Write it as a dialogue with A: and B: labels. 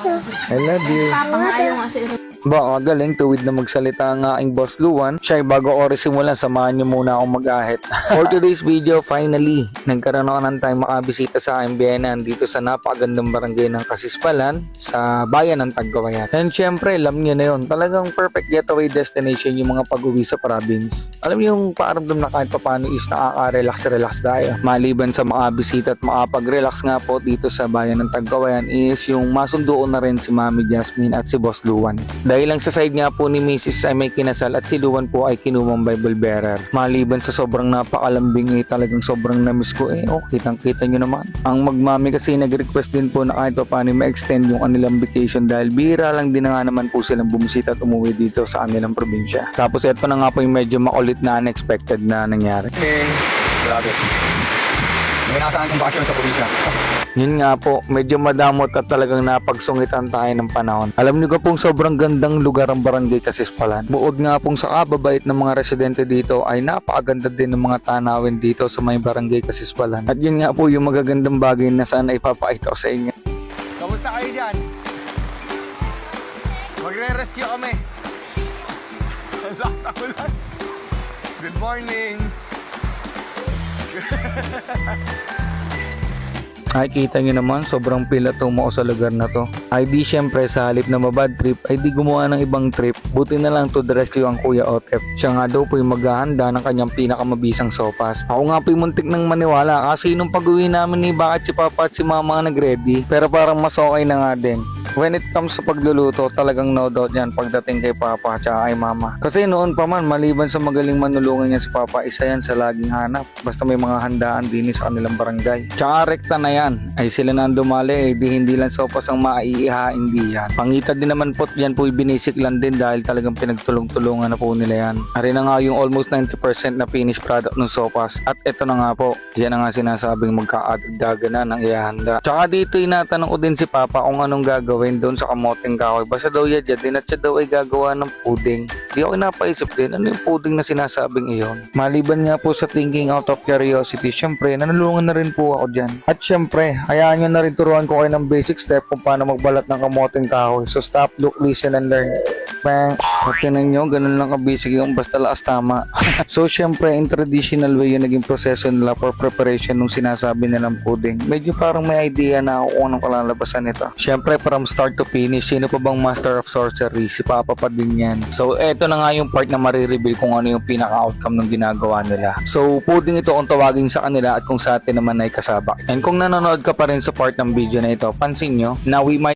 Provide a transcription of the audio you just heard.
A: I love you.
B: Pangayo nga si
A: Ba, galing, tuwid na magsalita ang aking boss Luan. Siya, bago oras simulan, samahan niyo muna akong mag-ahit. For today's video, finally, nagkaroon ako ng time makabisita sa aking biyenan dito sa napakagandang barangay ng Kasispalan sa bayan ng Tagkawayan. And syempre, alam niyo na yun, talagang perfect getaway destination yung mga pag-uwi sa province. Alam niyo yung paramdam na kahit paano is nakaka-relax tayo. Maliban sa makabisita at makapag-relax nga po dito sa bayan ng Tagkawayan is yung masundoon na rin si Mami Jasmine at si Boss Luan. Dahil lang sa side nga po ni Mrs. ay may kinasal at si Luan po ay kinumang Bible bearer. Maliban sa sobrang napakalambing talagang sobrang namiss ko kitang-kita nyo naman. Ang magmami kasi nag-request din po na kahit pa paano ma-extend yung kanilang vacation dahil bihira lang din na nga naman po silang bumisita at umuwi dito sa kanilang probinsya. Tapos ito na nga po yung medyo makulit na unexpected na nangyari. Grabe. May nasaan kong bakasyon sa probinsya. Yun nga po, medyo madamot at talagang napagsungitan tayo ng panahon. Alam niyo pong sobrang gandang lugar ang barangay Kasispalan. Buod nga pong sa kababait ng mga residente dito ay napakaganda din ng mga tanawin dito sa may barangay Kasispalan. At yun nga po yung magagandang bagay na sana ipapakita ko sa inyo. Kamusta kayo dyan? Magre-rescue kami. Good morning. Ay, kita nyo naman, sobrang pila tumo sa lugar na to. Ay di syempre sa halip na mabad trip, ay di gumawa ng ibang trip. Buti na lang to the rescue ang Kuya Otep. Siya nga daw po yung maghahanda ng kanyang pinakamabisang sopas. Ako nga po yung muntik ng maniwala kasi nung pag-uwi namin ni bakit si Papa at si Mama nag-ready. Pero parang mas okay na nga din. When it comes sa pagluluto, talagang no doubt yan pagdating kay Papa at kay Mama. Kasi noon pa man, maliban sa magaling manulungan niya si Papa, isa yan sa laging hanap. Basta may mga handaan din sa kanilang barangay. Tsaka rekta na yan, ay sila na dumali, di hindi lang sopas ang maiihain di yan. Pangita din naman po, yan po ibinisik lang din dahil talagang pinagtulong-tulungan na po nila yan. Ari na nga yung almost 90% na finished product ng sopas. At ito na nga po, yan na nga sinasabing magkaadagdaga na ng ihanda. Tsaka dito inatanong ko din si Papa kung anong gagawin doon sa kamoting kahoy. Basta daw yan din at siya daw ay gagawa ng pudding. Di ako napaisip din ano yung pudding na sinasabing iyon. Maliban nga po sa thinking out of curiosity, syempre nanulungan na rin po ako dyan. At syempre, hayaan nyo na rin turuan ko kayo ng basic step kung paano magbalat ng kamoting kahoy. So stop, look, listen, and learn. Bang! Tinan nyo, ganun lang ka-basic yung basta lakas tama. So syempre, in traditional way yung naging proseso nila for preparation nung sinasabi nilang pudding. Medyo parang may idea na ako kung anong kalalabasan nito. Syempre, from start to finish, sino pa bang master of sorcery? Si Papa pa din yan. So eto na nga yung part na marireveal kung ano yung pinaka-outcome ng ginagawa nila. So pudding ito kung tawagin sa kanila at kung sa atin naman ay kasabak. And kung nanonood ka pa rin sa part ng video na ito, pansin nyo na we might